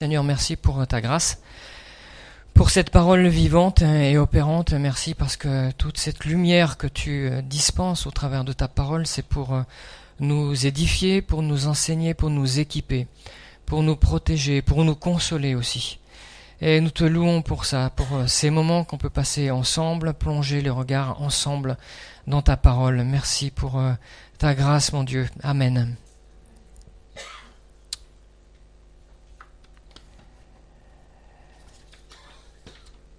Seigneur, merci pour ta grâce, pour cette parole vivante et opérante. Merci parce que toute cette lumière que tu dispenses au travers de ta parole, c'est pour nous édifier, pour nous enseigner, pour nous équiper, pour nous protéger, pour nous consoler aussi. Et nous te louons pour ça, pour ces moments qu'on peut passer ensemble, plonger les regards ensemble dans ta parole. Merci pour ta grâce, mon Dieu. Amen.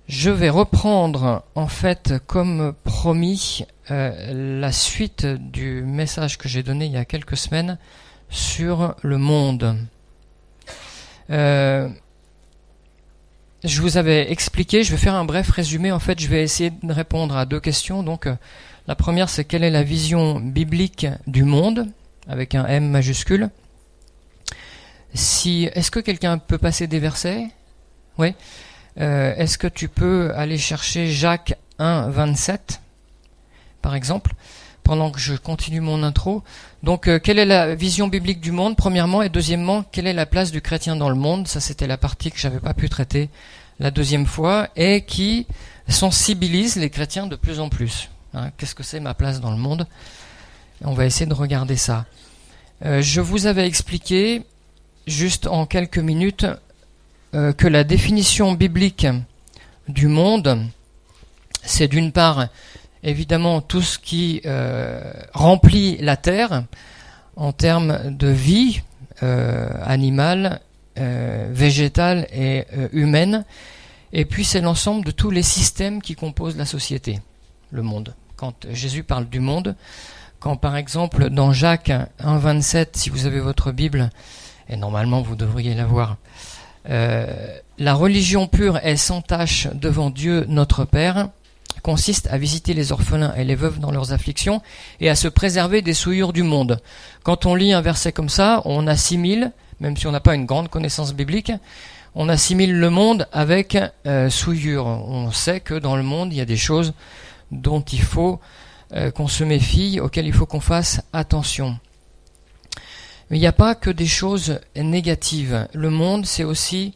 Je vais reprendre, en fait, comme promis, la suite du message que j'ai donné il y a quelques semaines sur le monde. Je vous avais expliqué, je vais faire un bref résumé. En fait, je vais essayer de répondre à deux questions. Donc, la première, c'est quelle est la vision biblique du monde, avec un M majuscule. Est-ce que quelqu'un peut passer des versets? Oui. Est-ce que tu peux aller chercher Jacques 1, 27, par exemple, pendant que je continue mon intro? Donc, quelle est la vision biblique du monde, premièrement, et deuxièmement, quelle est la place du chrétien dans le monde? Ça, c'était la partie que j'avais pas pu traiter la deuxième fois, et qui sensibilise les chrétiens de plus en plus. Qu'est-ce que c'est ma place dans le monde? On va essayer de regarder ça. Je vous avais expliqué, juste en quelques minutes, que la définition biblique du monde, c'est d'une part, évidemment, tout ce qui remplit la terre en termes de vie animale, végétale et humaine, et puis c'est l'ensemble de tous les systèmes qui composent la société, le monde. Quand Jésus parle du monde, quand par exemple dans Jacques 1, 27, si vous avez votre Bible, et normalement vous devriez l'avoir, la religion pure et sans tache devant Dieu notre Père consiste à visiter les orphelins et les veuves dans leurs afflictions et à se préserver des souillures du monde. Quand on lit un verset comme ça, on assimile, même si on n'a pas une grande connaissance biblique, on assimile le monde avec souillure. On sait que dans le monde, il y a des choses dont il faut qu'on se méfie, auxquelles il faut qu'on fasse attention. Mais il n'y a pas que des choses négatives. Le monde, c'est aussi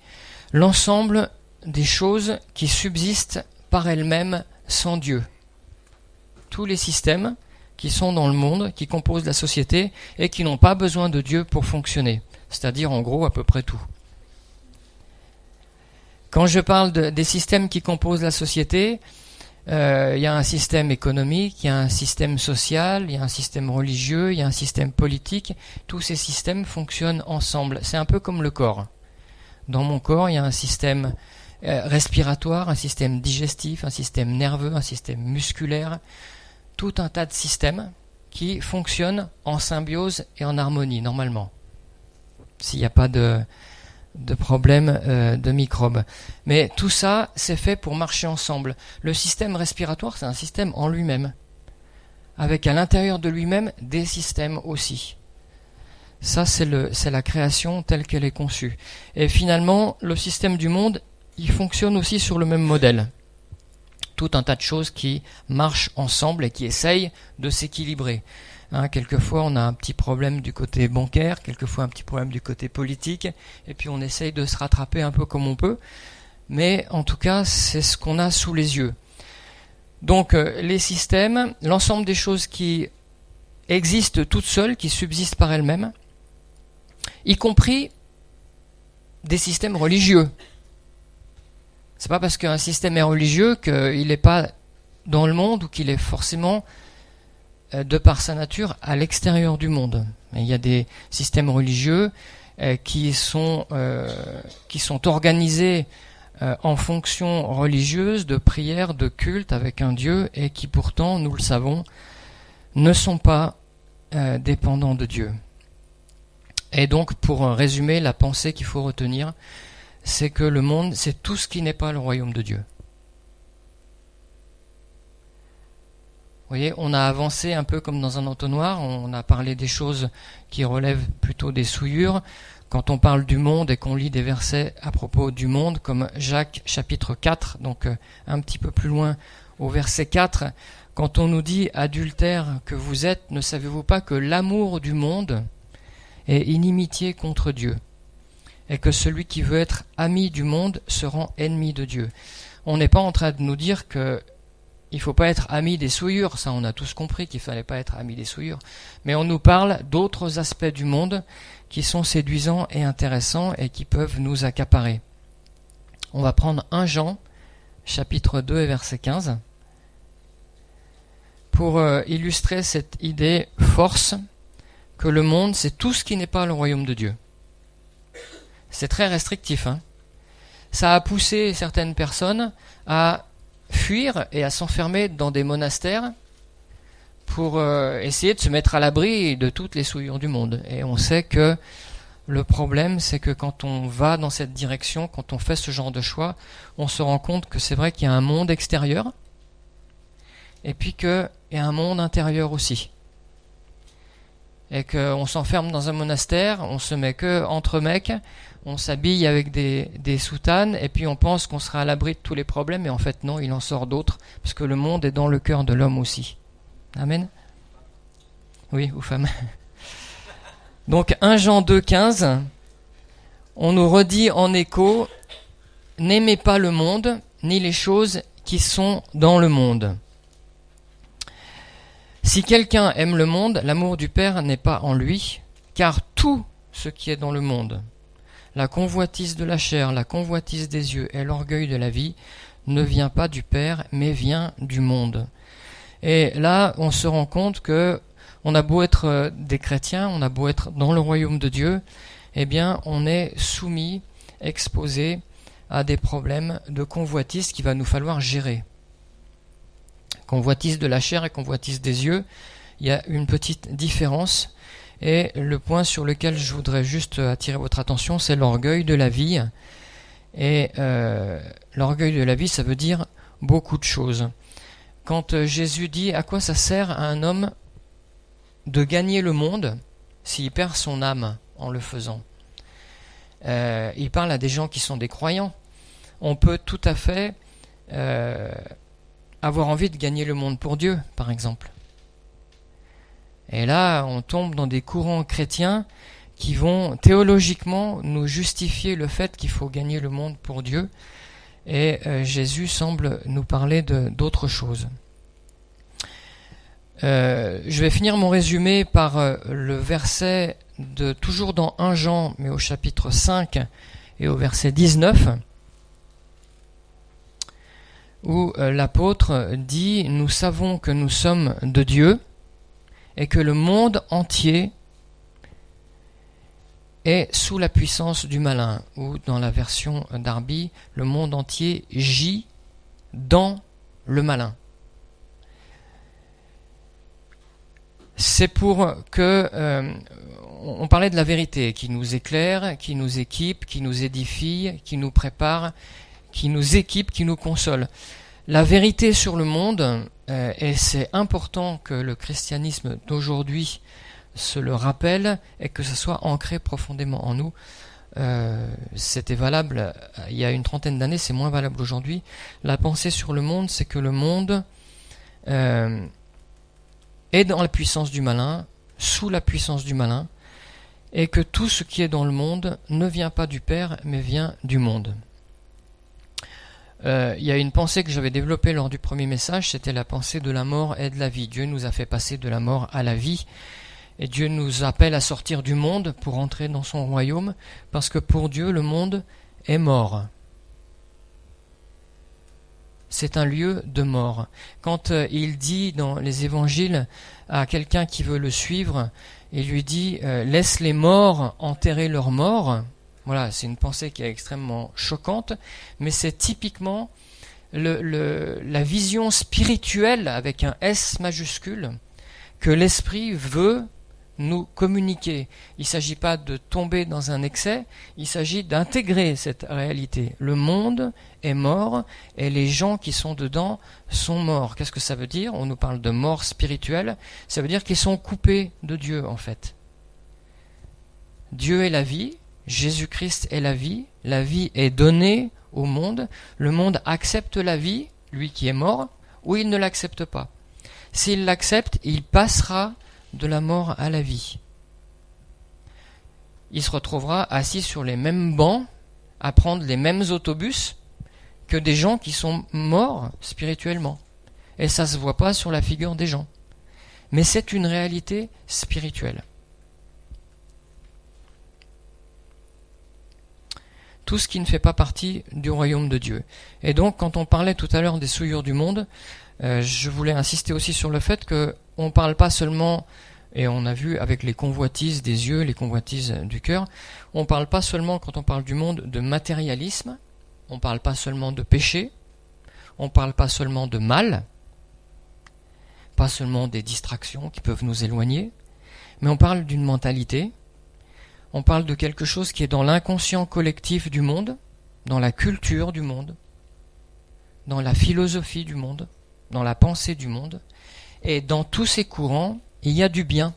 l'ensemble des choses qui subsistent par elles-mêmes sans Dieu. Tous les systèmes qui sont dans le monde, qui composent la société et qui n'ont pas besoin de Dieu pour fonctionner. C'est-à-dire, en gros, à peu près tout. Quand je parle des systèmes qui composent la société, il y a un système économique, il y a un système social, il y a un système religieux, il y a un système politique. Tous ces systèmes fonctionnent ensemble. C'est un peu comme le corps. Dans mon corps, il y a un système respiratoire, un système digestif, un système nerveux, un système musculaire. Tout un tas de systèmes qui fonctionnent en symbiose et en harmonie, normalement. S'il n'y a pas de problème de microbes. Mais tout ça, c'est fait pour marcher ensemble. Le système respiratoire, c'est un système en lui-même, avec à l'intérieur de lui-même des systèmes aussi. Ça, c'est la création telle qu'elle est conçue. Et finalement, le système du monde, il fonctionne aussi sur le même modèle. Tout un tas de choses qui marchent ensemble et qui essayent de s'équilibrer. Quelquefois, on a un petit problème du côté bancaire, quelquefois un petit problème du côté politique, et puis on essaye de se rattraper un peu comme on peut. Mais en tout cas, c'est ce qu'on a sous les yeux. Donc, les systèmes, l'ensemble des choses qui existent toutes seules, qui subsistent par elles-mêmes, y compris des systèmes religieux. C'est pas parce qu'un système est religieux qu'il n'est pas dans le monde ou qu'il est forcément de par sa nature à l'extérieur du monde. Il y a des systèmes religieux qui sont organisés en fonction religieuse, de prière, de culte avec un Dieu, et qui pourtant, nous le savons, ne sont pas dépendants de Dieu. Et donc, pour résumer, la pensée qu'il faut retenir, c'est que le monde, c'est tout ce qui n'est pas le royaume de Dieu. Vous voyez, on a avancé un peu comme dans un entonnoir, on a parlé des choses qui relèvent plutôt des souillures. Quand on parle du monde et qu'on lit des versets à propos du monde, comme Jacques chapitre 4, donc un petit peu plus loin au verset 4, quand on nous dit « Adultères que vous êtes, ne savez-vous pas que l'amour du monde est inimitié contre Dieu ?» et que celui qui veut être ami du monde se rend ennemi de Dieu. On n'est pas en train de nous dire que il faut pas être ami des souillures, ça on a tous compris qu'il fallait pas être ami des souillures, mais on nous parle d'autres aspects du monde qui sont séduisants et intéressants et qui peuvent nous accaparer. On va prendre 1 Jean, chapitre 2 et verset 15, pour illustrer cette idée force que le monde, c'est tout ce qui n'est pas le royaume de Dieu. C'est très restrictif, hein. Ça a poussé certaines personnes à fuir et à s'enfermer dans des monastères pour essayer de se mettre à l'abri de toutes les souillures du monde. Et on sait que le problème, c'est que quand on va dans cette direction, quand on fait ce genre de choix, on se rend compte que c'est vrai qu'il y a un monde extérieur et puis qu'il y a un monde intérieur aussi. Et qu'on s'enferme dans un monastère, on se met que entre mecs, on s'habille avec des soutanes, et puis on pense qu'on sera à l'abri de tous les problèmes, et en fait non, il en sort d'autres, parce que le monde est dans le cœur de l'homme aussi. Amen. Oui, ou femme. Donc 1 Jean 2, 15, on nous redit en écho, n'aimez pas le monde, ni les choses qui sont dans le monde. Si quelqu'un aime le monde, l'amour du Père n'est pas en lui, car tout ce qui est dans le monde, la convoitise de la chair, la convoitise des yeux et l'orgueil de la vie, ne vient pas du Père, mais vient du monde. Et là, on se rend compte que on a beau être des chrétiens, on a beau être dans le royaume de Dieu, eh bien, on est soumis, exposé à des problèmes de convoitise qu'il va nous falloir gérer. Convoitise de la chair et convoitise des yeux, il y a une petite différence. Et le point sur lequel je voudrais juste attirer votre attention, c'est l'orgueil de la vie. Et l'orgueil de la vie, ça veut dire beaucoup de choses. Quand Jésus dit à quoi ça sert à un homme de gagner le monde s'il perd son âme en le faisant, il parle à des gens qui sont des croyants. On peut tout à fait avoir envie de gagner le monde pour Dieu, par exemple. Et là, on tombe dans des courants chrétiens qui vont théologiquement nous justifier le fait qu'il faut gagner le monde pour Dieu. Et Jésus semble nous parler d'autre chose. Je vais finir mon résumé par le verset toujours dans 1 Jean, mais au chapitre 5 et au verset 19, où l'apôtre dit « Nous savons que nous sommes de Dieu et que le monde entier est sous la puissance du malin. » Ou dans la version Darby, « Le monde entier gît dans le malin. » C'est pour que on parlait de la vérité qui nous éclaire, qui nous équipe, qui nous édifie, qui nous prépare, qui nous équipe, qui nous console. La vérité sur le monde, et c'est important que le christianisme d'aujourd'hui se le rappelle et que ça soit ancré profondément en nous. C'était valable il y a une trentaine d'années, c'est moins valable aujourd'hui. La pensée sur le monde, c'est que le monde est dans la puissance du malin, sous la puissance du malin, et que tout ce qui est dans le monde ne vient pas du Père, mais vient du monde. Il y a une pensée que j'avais développée lors du premier message, c'était la pensée de la mort et de la vie. Dieu nous a fait passer de la mort à la vie, et Dieu nous appelle à sortir du monde pour entrer dans son royaume, parce que pour Dieu, le monde est mort. C'est un lieu de mort. Quand il dit dans les évangiles à quelqu'un qui veut le suivre, il lui dit « Laisse les morts enterrer leurs morts », voilà, c'est une pensée qui est extrêmement choquante, mais c'est typiquement la vision spirituelle avec un S majuscule que l'Esprit veut nous communiquer. Il ne s'agit pas de tomber dans un excès, il s'agit d'intégrer cette réalité. Le monde est mort et les gens qui sont dedans sont morts. Qu'est-ce que ça veut dire? On nous parle de mort spirituelle, ça veut dire qu'ils sont coupés de Dieu en fait. Dieu est la vie, Jésus-Christ est la vie est donnée au monde, le monde accepte la vie, lui qui est mort, ou il ne l'accepte pas. S'il l'accepte, il passera de la mort à la vie. il se retrouvera assis sur les mêmes bancs, à prendre les mêmes autobus que des gens qui sont morts spirituellement. Et ça se voit pas sur la figure des gens. Mais c'est une réalité spirituelle. Tout ce qui ne fait pas partie du royaume de Dieu. Et donc, quand on parlait tout à l'heure des souillures du monde, je voulais insister aussi sur le fait qu'on ne parle pas seulement, et on a vu avec les convoitises des yeux, les convoitises du cœur, on ne parle pas seulement, quand on parle du monde, de matérialisme, on ne parle pas seulement de péché, on ne parle pas seulement de mal, pas seulement des distractions qui peuvent nous éloigner, mais on parle d'une mentalité, on parle de quelque chose qui est dans l'inconscient collectif du monde, dans la culture du monde, dans la philosophie du monde, dans la pensée du monde, et dans tous ces courants, il y a du bien.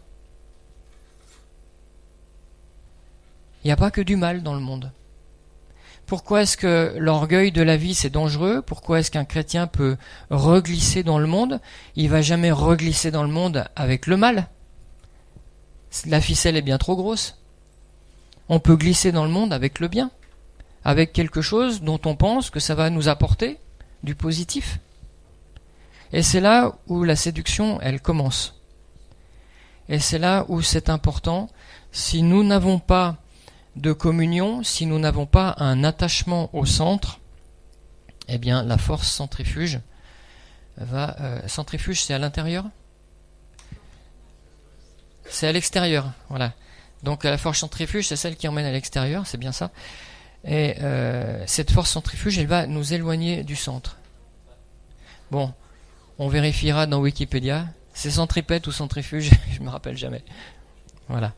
Il n'y a pas que du mal dans le monde. Pourquoi est-ce que l'orgueil de la vie c'est dangereux? Pourquoi est-ce qu'un chrétien peut reglisser dans le monde? Il va jamais reglisser dans le monde avec le mal. La ficelle est bien trop grosse. On peut glisser dans le monde avec le bien, avec quelque chose dont on pense que ça va nous apporter du positif. Et c'est là où la séduction, elle commence. Et c'est là où c'est important. Si nous n'avons pas de communion, si nous n'avons pas un attachement au centre, eh bien la force centrifuge va... centrifuge, c'est à l'intérieur? C'est à l'extérieur, voilà. Donc la force centrifuge, c'est celle qui emmène à l'extérieur, c'est bien ça. Et cette force centrifuge, elle va nous éloigner du centre. Bon, on vérifiera dans Wikipédia. C'est centripète ou centrifuge, je me rappelle jamais. Voilà.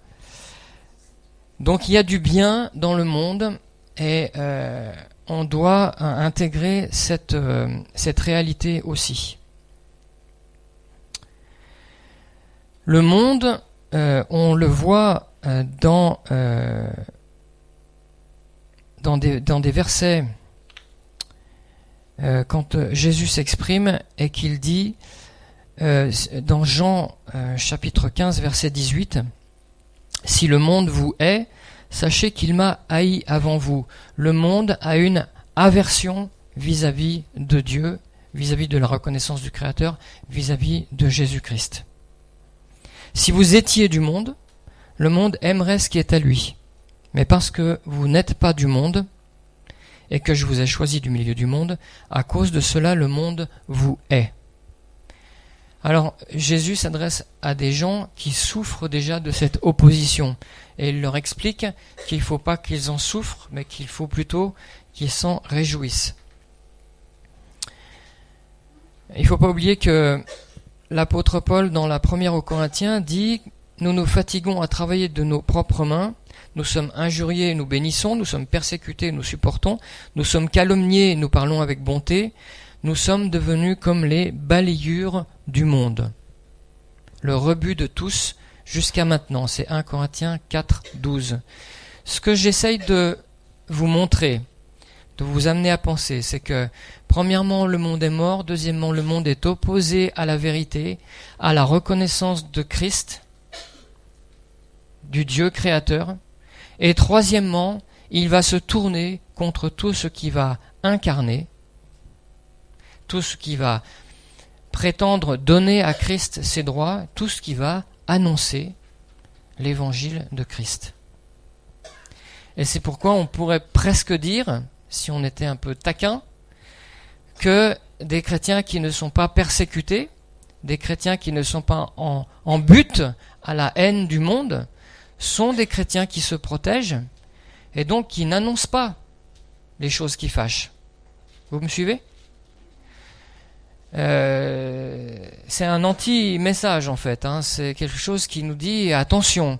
Donc il y a du bien dans le monde et on doit intégrer cette réalité aussi. Le monde, on le voit dans des versets quand Jésus s'exprime et qu'il dit dans Jean chapitre 15 verset 18, « Si le monde vous hait, sachez qu'il m'a haï avant vous. Le monde a une aversion vis-à-vis de Dieu, vis-à-vis de la reconnaissance du Créateur, vis-à-vis de Jésus-Christ. Si vous étiez du monde, le monde aimerait ce qui est à lui. Mais parce que vous n'êtes pas du monde, et que je vous ai choisi du milieu du monde, à cause de cela, le monde vous hait. » Alors, Jésus s'adresse à des gens qui souffrent déjà de cette opposition. Et il leur explique qu'il ne faut pas qu'ils en souffrent, mais qu'il faut plutôt qu'ils s'en réjouissent. Il ne faut pas oublier que l'apôtre Paul, dans la première aux Corinthiens, dit « Nous nous fatiguons à travailler de nos propres mains, nous sommes injuriés, nous bénissons, nous sommes persécutés, nous supportons, nous sommes calomniés, nous parlons avec bonté, nous sommes devenus comme les balayures du monde. Le rebut de tous jusqu'à maintenant. » C'est 1 Corinthiens 4, 12. Ce que j'essaye de vous montrer, de vous amener à penser, c'est que premièrement, le monde est mort. Deuxièmement, le monde est opposé à la vérité, à la reconnaissance de Christ, du Dieu créateur. Et troisièmement, il va se tourner contre tout ce qui va incarner, tout ce qui va prétendre donner à Christ ses droits, tout ce qui va annoncer l'évangile de Christ. Et c'est pourquoi on pourrait presque dire, si on était un peu taquin, que des chrétiens qui ne sont pas persécutés, des chrétiens qui ne sont pas en but à la haine du monde, sont des chrétiens qui se protègent et donc qui n'annoncent pas les choses qui fâchent. Vous me suivez ? C'est un anti-message en fait, hein. C'est quelque chose qui nous dit attention,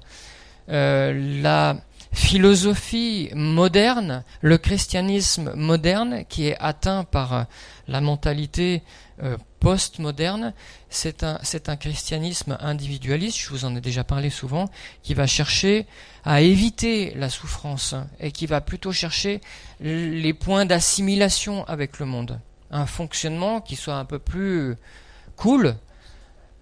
la philosophie moderne, le christianisme moderne qui est atteint par la mentalité post-moderne, c'est un christianisme individualiste, je vous en ai déjà parlé souvent, qui va chercher à éviter la souffrance et qui va plutôt chercher les points d'assimilation avec le monde. Un fonctionnement qui soit un peu plus cool,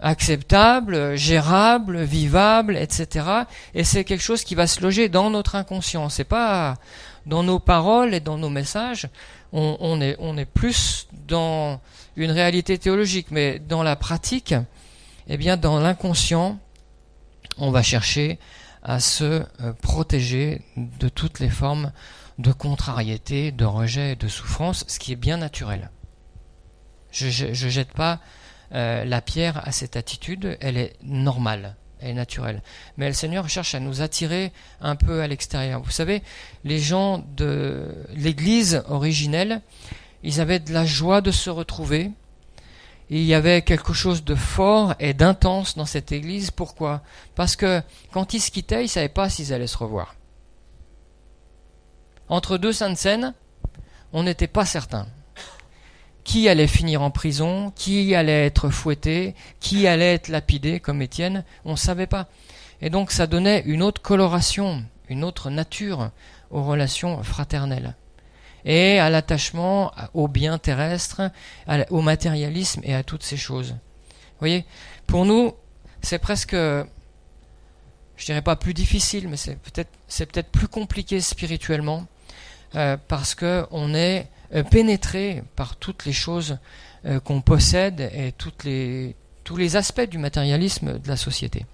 acceptable, gérable, vivable, etc. Et c'est quelque chose qui va se loger dans notre inconscient. C'est pas dans nos paroles et dans nos messages. On est plus dans une réalité théologique, mais dans la pratique, eh bien, dans l'inconscient, on va chercher à se protéger de toutes les formes de contrariété, de rejet et de souffrance, ce qui est bien naturel. Je jette pas la pierre à cette attitude, elle est normale, elle est naturelle. Mais le Seigneur cherche à nous attirer un peu à l'extérieur. Vous savez, les gens de l'Église originelle, ils avaient de la joie de se retrouver. Il y avait quelque chose de fort et d'intense dans cette Église. Pourquoi ? Parce que quand ils se quittaient, ils ne savaient pas s'ils allaient se revoir. Entre deux saintes scènes, on n'était pas certain. Qui allait finir en prison, qui allait être fouetté, qui allait être lapidé comme Étienne, on ne savait pas. Et donc ça donnait une autre coloration, une autre nature aux relations fraternelles. Et à l'attachement au bien terrestre, au matérialisme et à toutes ces choses. Vous voyez, pour nous, c'est presque, je dirais pas plus difficile, mais c'est peut-être plus compliqué spirituellement, parce que on est pénétré par toutes les choses qu'on possède et tous les aspects du matérialisme de la société.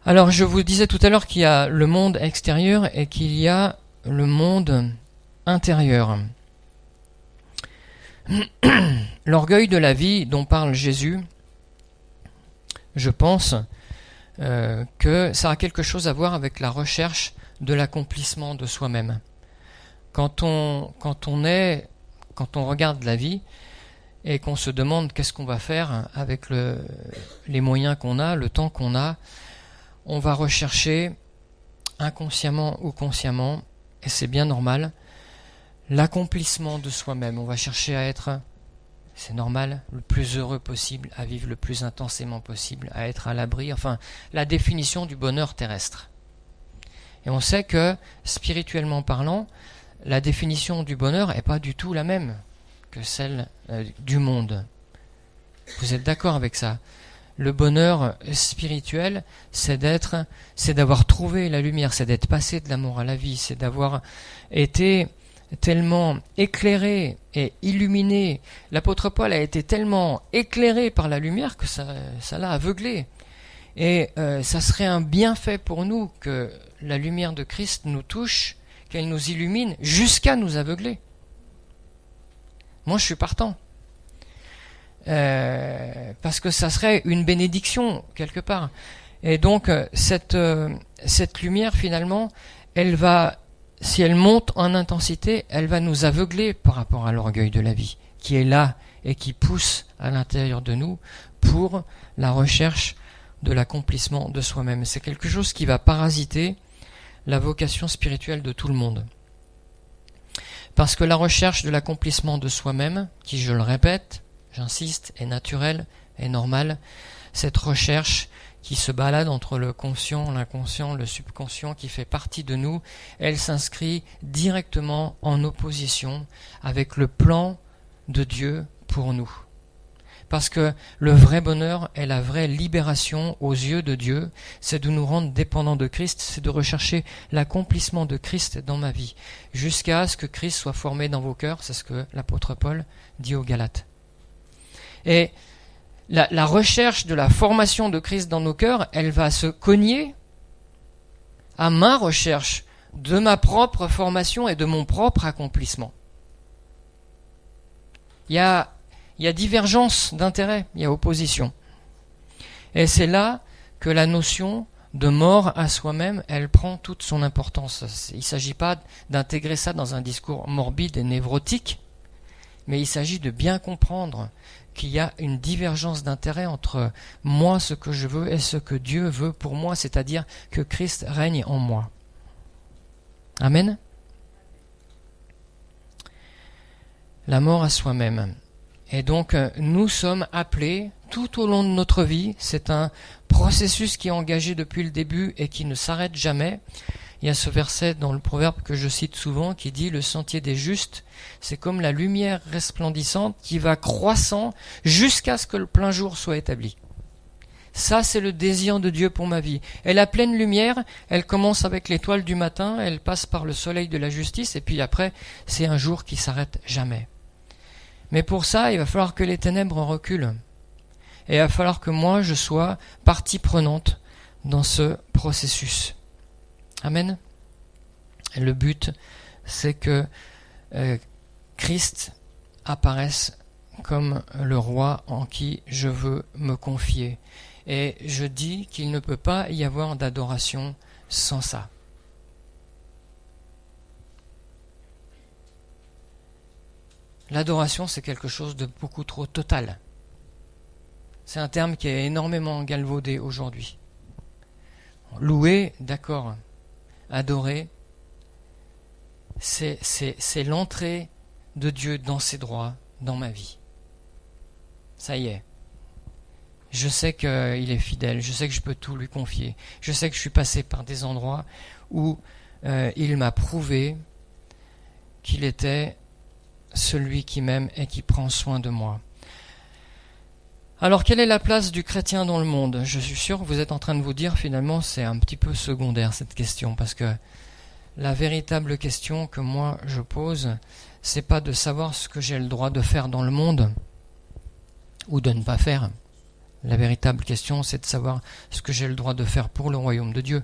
Alors, je vous disais tout à l'heure qu'il y a le monde extérieur et qu'il y a le monde intérieur. L'orgueil de la vie dont parle Jésus, je pense que ça a quelque chose à voir avec la recherche de l'accomplissement de soi-même. Quand on regarde la vie et qu'on se demande qu'est-ce qu'on va faire avec les moyens qu'on a, le temps qu'on a, on va rechercher, inconsciemment ou consciemment, et c'est bien normal, l'accomplissement de soi-même. On va chercher à être, c'est normal, le plus heureux possible, à vivre le plus intensément possible, à être à l'abri, enfin, la définition du bonheur terrestre. Et on sait que, spirituellement parlant, la définition du bonheur n'est pas du tout la même que celle du monde. Vous êtes d'accord avec ça ? Le bonheur spirituel, c'est d'avoir trouvé la lumière, c'est d'être passé de la mort à la vie, c'est d'avoir été tellement éclairé et illuminé. L'apôtre Paul a été tellement éclairé par la lumière que ça l'a aveuglé. Et ça serait un bienfait pour nous que la lumière de Christ nous touche, qu'elle nous illumine jusqu'à nous aveugler. Moi, je suis partant. Parce que ça serait une bénédiction quelque part. Et donc cette lumière finalement, elle va, si elle monte en intensité, elle va nous aveugler par rapport à l'orgueil de la vie, qui est là et qui pousse à l'intérieur de nous pour la recherche de l'accomplissement de soi-même. C'est quelque chose qui va parasiter la vocation spirituelle de tout le monde. Parce que la recherche de l'accomplissement de soi-même, qui, je le répète, j'insiste, est naturelle, est normale, cette recherche qui se balade entre le conscient, l'inconscient, le subconscient, qui fait partie de nous, elle s'inscrit directement en opposition avec le plan de Dieu pour nous. Parce que le vrai bonheur est la vraie libération aux yeux de Dieu, c'est de nous rendre dépendants de Christ, c'est de rechercher l'accomplissement de Christ dans ma vie, jusqu'à ce que Christ soit formé dans vos cœurs, c'est ce que l'apôtre Paul dit aux Galates. Et la recherche de la formation de Christ dans nos cœurs, elle va se cogner à ma recherche de ma propre formation et de mon propre accomplissement. Il y a divergence d'intérêt, il y a opposition. Et c'est là que la notion de mort à soi-même, elle prend toute son importance. Il ne s'agit pas d'intégrer ça dans un discours morbide et névrotique, mais il s'agit de bien comprendre qu'il y a une divergence d'intérêt entre moi, ce que je veux, et ce que Dieu veut pour moi, c'est-à-dire que Christ règne en moi. Amen. La mort à soi-même. Et donc, nous sommes appelés tout au long de notre vie, c'est un processus qui est engagé depuis le début et qui ne s'arrête jamais. Il y a ce verset dans le proverbe que je cite souvent qui dit « Le sentier des justes, c'est comme la lumière resplendissante qui va croissant jusqu'à ce que le plein jour soit établi. » Ça, c'est le désir de Dieu pour ma vie. Et la pleine lumière, elle commence avec l'étoile du matin, elle passe par le soleil de la justice, et puis après, c'est un jour qui s'arrête jamais. Mais pour ça, il va falloir que les ténèbres reculent. Et il va falloir que moi, je sois partie prenante dans ce processus. Amen. Et le but, c'est que Christ apparaisse comme le roi en qui je veux me confier. Et je dis qu'il ne peut pas y avoir d'adoration sans ça. L'adoration, c'est quelque chose de beaucoup trop total. C'est un terme qui est énormément galvaudé aujourd'hui. Louer, d'accord. Adorer, c'est l'entrée de Dieu dans ses droits, dans ma vie. Ça y est. Je sais qu'il est fidèle, je sais que je peux tout lui confier. Je sais que je suis passé par des endroits où il m'a prouvé qu'il était celui qui m'aime et qui prend soin de moi. Alors, quelle est la place du chrétien dans le monde? Je suis sûr que vous êtes en train de vous dire, finalement, c'est un petit peu secondaire cette question, parce que la véritable question que moi je pose, c'est pas de savoir ce que j'ai le droit de faire dans le monde, ou de ne pas faire. La véritable question, c'est de savoir ce que j'ai le droit de faire pour le royaume de Dieu.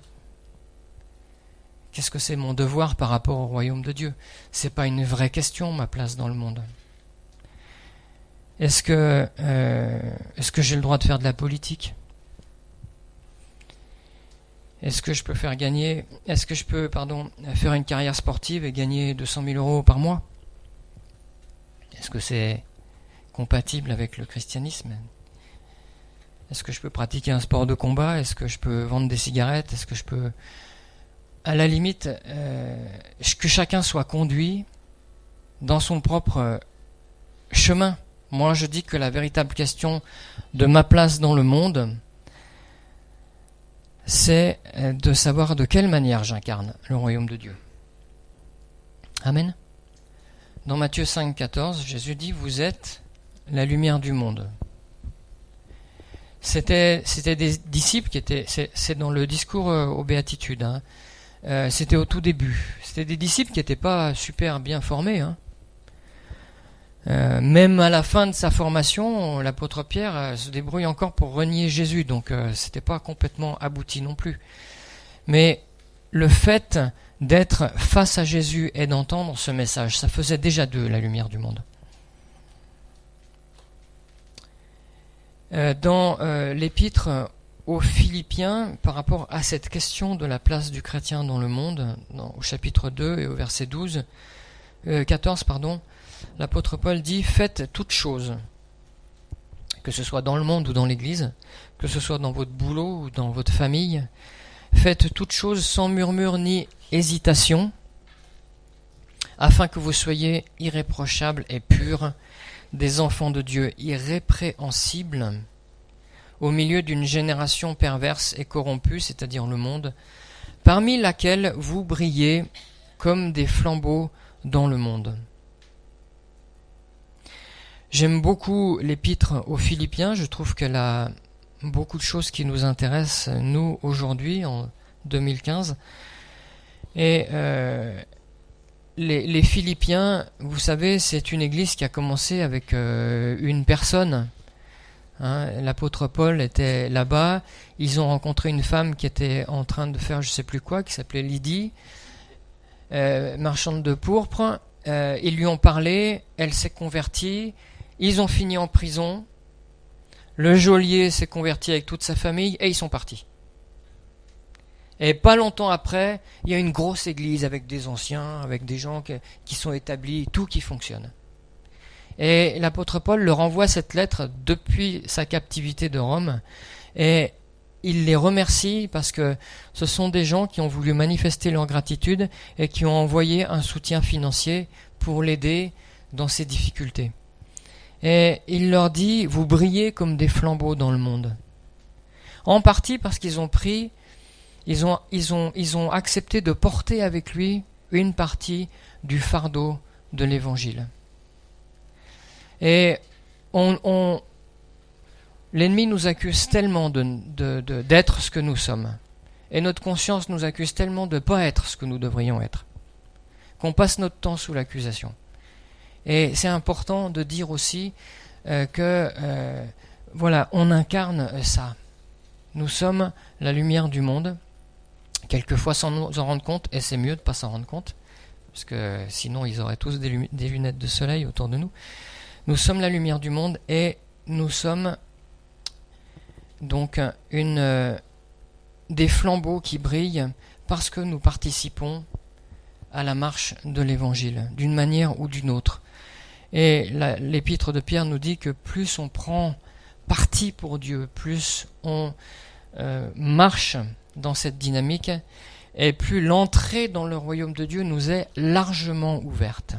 Qu'est-ce que c'est mon devoir par rapport au royaume de Dieu? C'est pas une vraie question, ma place dans le monde. Est-ce que j'ai le droit de faire de la politique? Est-ce que je peux faire une carrière sportive et gagner 200 000 euros par mois? Est-ce que c'est compatible avec le christianisme? Est-ce que je peux pratiquer un sport de combat? Est-ce que je peux vendre des cigarettes? Est-ce que je peux... À la limite, que chacun soit conduit dans son propre chemin. Moi, je dis que la véritable question de ma place dans le monde, c'est de savoir de quelle manière j'incarne le royaume de Dieu. Amen. Dans Matthieu 5,14, Jésus dit « Vous êtes la lumière du monde ». C'était des disciples qui étaient... C'est dans le discours aux béatitudes. Hein. C'était au tout début. C'était des disciples qui n'étaient pas super bien formés. Hein. Même à la fin de sa formation, l'apôtre Pierre se débrouille encore pour renier Jésus, donc c'était pas complètement abouti non plus. Mais le fait d'être face à Jésus et d'entendre ce message, ça faisait déjà d'eux la lumière du monde. Dans l'épître aux Philippiens, par rapport à cette question de la place du chrétien dans le monde, au chapitre 2 et au verset 14, l'apôtre Paul dit « Faites toutes choses », que ce soit dans le monde ou dans l'Église, que ce soit dans votre boulot ou dans votre famille, faites toutes choses sans murmure ni hésitation, afin que vous soyez irréprochables et purs, des enfants de Dieu irrépréhensibles, au milieu d'une génération perverse et corrompue, c'est-à-dire le monde, parmi laquelle vous brillez comme des flambeaux dans le monde. J'aime beaucoup l'épître aux Philippiens, je trouve qu'elle a beaucoup de choses qui nous intéressent, nous, aujourd'hui, en 2015. Et les Philippiens, vous savez, c'est une église qui a commencé avec une personne. Hein, l'apôtre Paul était là-bas, ils ont rencontré une femme qui était en train de faire je sais plus quoi, qui s'appelait Lydie, marchande de pourpre. Ils lui ont parlé, elle s'est convertie, ils ont fini en prison, le geôlier s'est converti avec toute sa famille et ils sont partis. Et pas longtemps après, il y a une grosse église avec des anciens, avec des gens qui sont établis, tout qui fonctionne. Et l'apôtre Paul leur envoie cette lettre depuis sa captivité de Rome et il les remercie parce que ce sont des gens qui ont voulu manifester leur gratitude et qui ont envoyé un soutien financier pour l'aider dans ses difficultés. Et il leur dit « Vous brillez comme des flambeaux dans le monde ». En partie parce qu'ils ont pris ils ont accepté de porter avec lui une partie du fardeau de l'Évangile. Et l'ennemi nous accuse tellement d'être ce que nous sommes. Et notre conscience nous accuse tellement de ne pas être ce que nous devrions être, qu'on passe notre temps sous l'accusation. Et c'est important de dire aussi voilà, on incarne ça. Nous sommes la lumière du monde, quelquefois sans nous en rendre compte, et c'est mieux de ne pas s'en rendre compte, parce que sinon ils auraient tous des lunettes de soleil autour de nous. Nous sommes la lumière du monde et nous sommes donc des flambeaux qui brillent parce que nous participons à la marche de l'Évangile, d'une manière ou d'une autre. Et l'épître de Pierre nous dit que plus on prend parti pour Dieu, plus on marche dans cette dynamique, et plus l'entrée dans le royaume de Dieu nous est largement ouverte.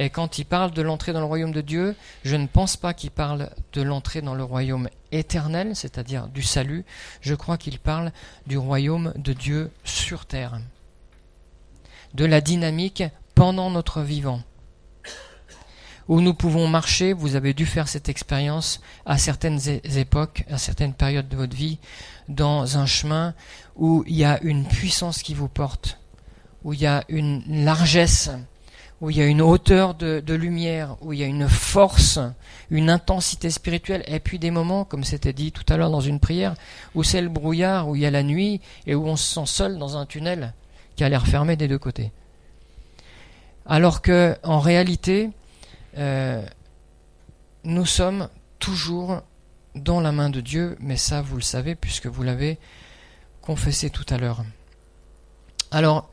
Et quand il parle de l'entrée dans le royaume de Dieu, je ne pense pas qu'il parle de l'entrée dans le royaume éternel, c'est-à-dire du salut. Je crois qu'il parle du royaume de Dieu sur terre, de la dynamique pendant notre vivant, où nous pouvons marcher. Vous avez dû faire cette expérience à certaines époques, à certaines périodes de votre vie, dans un chemin où il y a une puissance qui vous porte, où il y a une largesse, où il y a une hauteur de lumière, où il y a une force, une intensité spirituelle, et puis des moments, comme c'était dit tout à l'heure dans une prière, où c'est le brouillard, où il y a la nuit, et où on se sent seul dans un tunnel qui a l'air fermé des deux côtés. Alors que, en réalité, nous sommes toujours dans la main de Dieu, mais ça vous le savez puisque vous l'avez confessé tout à l'heure. Alors,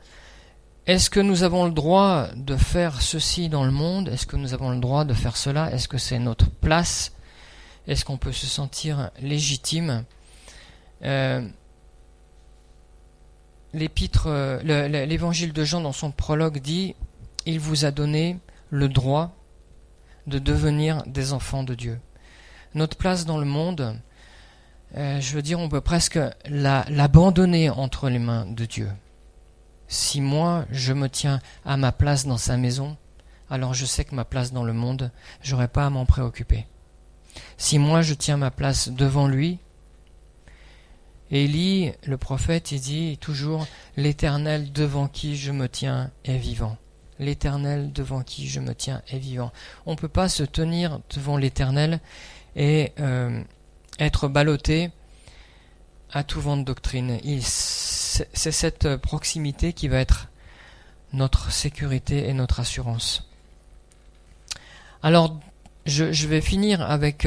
est-ce que nous avons le droit de faire ceci dans le monde? Est-ce que nous avons le droit de faire cela? Est-ce que c'est notre place? Est-ce qu'on peut se sentir légitime? L'évangile de Jean dans son prologue dit « Il vous a donné le droit de devenir des enfants de Dieu ». Notre place dans le monde, je veux dire, on peut presque l'abandonner entre les mains de Dieu. Si moi, je me tiens à ma place dans sa maison, alors je sais que ma place dans le monde, j'aurai pas à m'en préoccuper. Si moi, je tiens ma place devant lui, Élie, le prophète, il dit toujours « L'Éternel devant qui je me tiens est vivant ». L'Éternel devant qui je me tiens est vivant. On ne peut pas se tenir devant l'Éternel et être ballotté à tout vent de doctrine. C'est cette proximité qui va être notre sécurité et notre assurance. Alors, je vais finir avec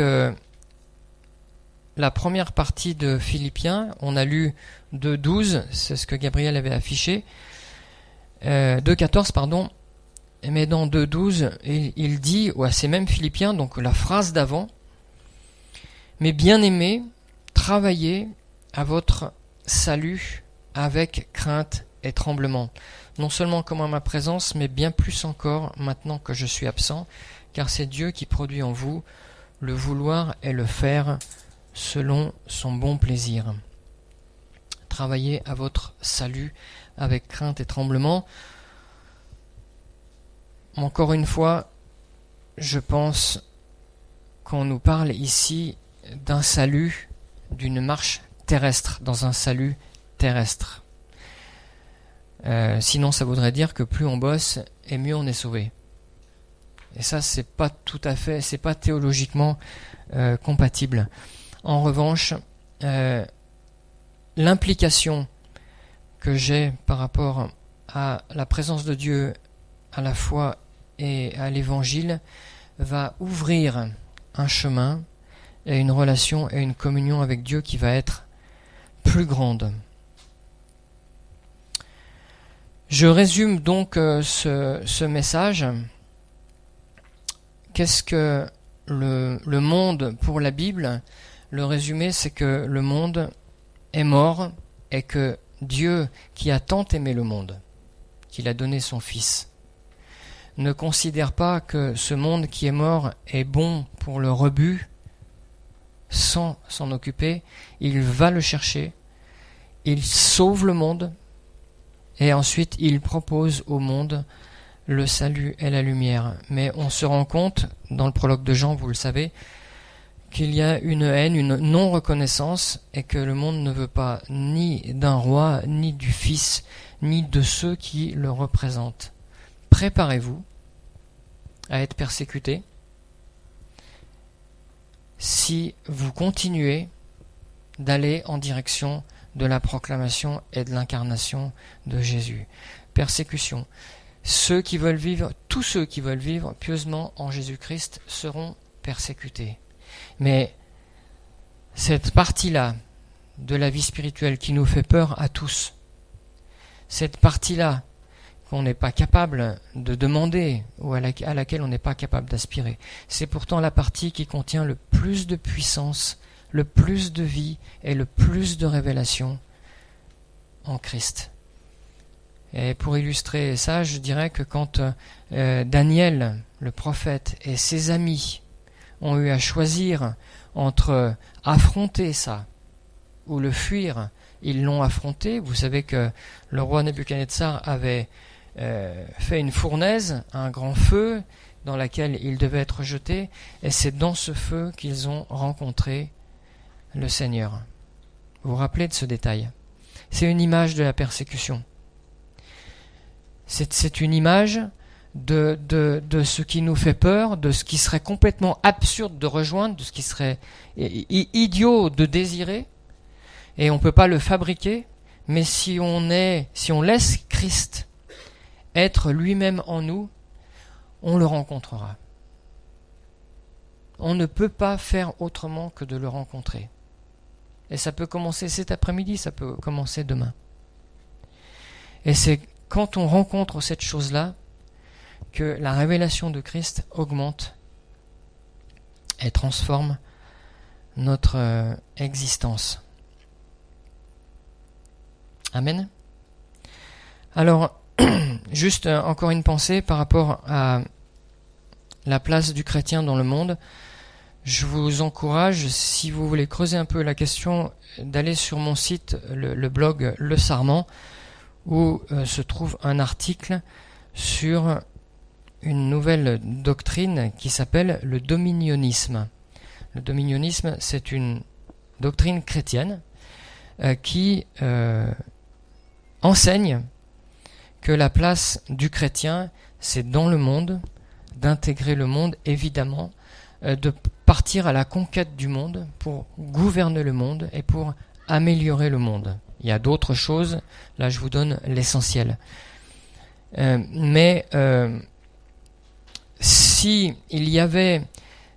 la première partie de Philippiens. On a lu 2.12, c'est ce que Gabriel avait affiché. 2.14, pardon. Mais dans 2.12, il dit, à ces mêmes Philippiens, donc la phrase d'avant, « Mais bien-aimés, travaillez à votre salut avec crainte et tremblement, non seulement comme en ma présence, mais bien plus encore maintenant que je suis absent, car c'est Dieu qui produit en vous le vouloir et le faire selon son bon plaisir. » Travaillez à votre salut avec crainte et tremblement. Encore une fois, je pense qu'on nous parle ici d'un salut, d'une marche terrestre, dans un salut terrestre. Sinon, ça voudrait dire que plus on bosse, et mieux on est sauvé. Et ça, c'est pas tout à fait, c'est pas théologiquement compatible. En revanche, l'implication que j'ai par rapport à la présence de Dieu, à la foi et à l'Évangile, va ouvrir un chemin et une relation et une communion avec Dieu qui va être plus grande. Je résume donc ce message. Qu'est-ce que le monde pour la Bible? Le résumé, c'est que le monde est mort et que Dieu, qui a tant aimé le monde, qu'il a donné son Fils, ne considère pas que ce monde qui est mort est bon pour le rebut sans s'en occuper. Il va le chercher il sauve le monde, et ensuite il propose au monde le salut et la lumière. Mais on se rend compte, dans le prologue de Jean, vous le savez, qu'il y a une haine, une non-reconnaissance, et que le monde ne veut pas ni d'un roi, ni du Fils, ni de ceux qui le représentent. Préparez-vous à être persécutés si vous continuez d'aller en direction de la proclamation et de l'incarnation de Jésus. Persécution. Tous ceux qui veulent vivre pieusement en Jésus-Christ seront persécutés. Mais cette partie-là de la vie spirituelle qui nous fait peur à tous, cette partie-là qu'on n'est pas capable de demander ou à laquelle on n'est pas capable d'aspirer, c'est pourtant la partie qui contient le plus de puissance, le plus de vie et le plus de révélation en Christ. Et pour illustrer ça, je dirais que quand Daniel, le prophète, et ses amis ont eu à choisir entre affronter ça ou le fuir, ils l'ont affronté. Vous savez que le roi Nebuchadnezzar avait fait une fournaise, un grand feu dans laquelle il devait être jeté, et c'est dans ce feu qu'ils ont rencontré le Seigneur. Vous vous rappelez de ce détail? C'est une image de la persécution. C'est une image de ce qui nous fait peur, de ce qui serait complètement absurde de rejoindre, de ce qui serait idiot de désirer, et on ne peut pas le fabriquer, mais si on laisse Christ être lui-même en nous, on le rencontrera. On ne peut pas faire autrement que de le rencontrer. Et ça peut commencer cet après-midi, ça peut commencer demain. Et c'est quand on rencontre cette chose-là que la révélation de Christ augmente et transforme notre existence. Amen. Alors, juste encore une pensée par rapport à la place du chrétien dans le monde. Je vous encourage, si vous voulez creuser un peu la question, d'aller sur mon site, le blog Le Sarment, où se trouve un article sur une nouvelle doctrine qui s'appelle le dominionisme. Le dominionisme, c'est une doctrine chrétienne qui enseigne que la place du chrétien, c'est dans le monde, d'intégrer le monde, évidemment, de partir à la conquête du monde pour gouverner le monde et pour améliorer le monde. Il y a d'autres choses, là je vous donne l'essentiel. Mais si il y avait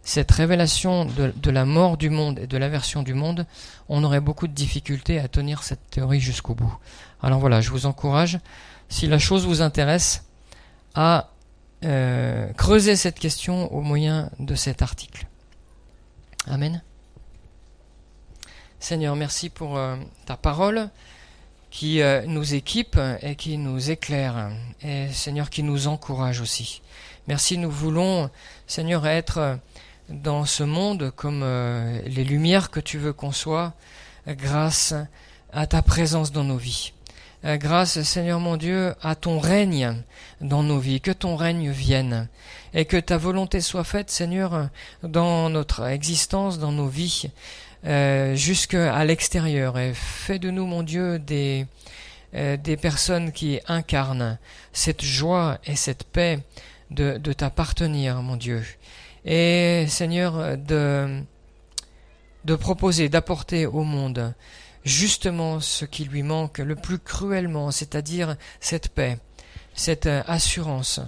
cette révélation de la mort du monde et de l'aversion du monde, on aurait beaucoup de difficultés à tenir cette théorie jusqu'au bout. Alors voilà, je vous encourage, si la chose vous intéresse, à creuser cette question au moyen de cet article. Amen. Seigneur, merci pour ta parole qui nous équipe et qui nous éclaire, et Seigneur, qui nous encourage aussi. Merci, nous voulons, Seigneur, être dans ce monde comme les lumières que tu veux qu'on soit, grâce à ta présence dans nos vies. Grâce, Seigneur mon Dieu, à ton règne dans nos vies, que ton règne vienne, et que ta volonté soit faite, Seigneur, dans notre existence, dans nos vies, jusqu'à l'extérieur. Et fais de nous, mon Dieu, des personnes qui incarnent cette joie et cette paix de t'appartenir, mon Dieu. Et, Seigneur, de proposer, d'apporter au monde justement ce qui lui manque le plus cruellement, c'est-à-dire cette paix, cette assurance.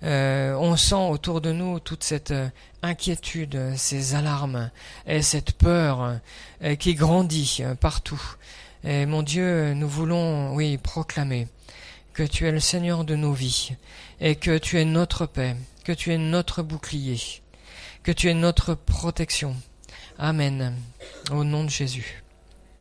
On sent autour de nous toute cette inquiétude, ces alarmes et cette peur qui grandit partout. Et mon Dieu, nous voulons, oui, proclamer que tu es le Seigneur de nos vies et que tu es notre paix, que tu es notre bouclier, que tu es notre protection. Amen. Au nom de Jésus.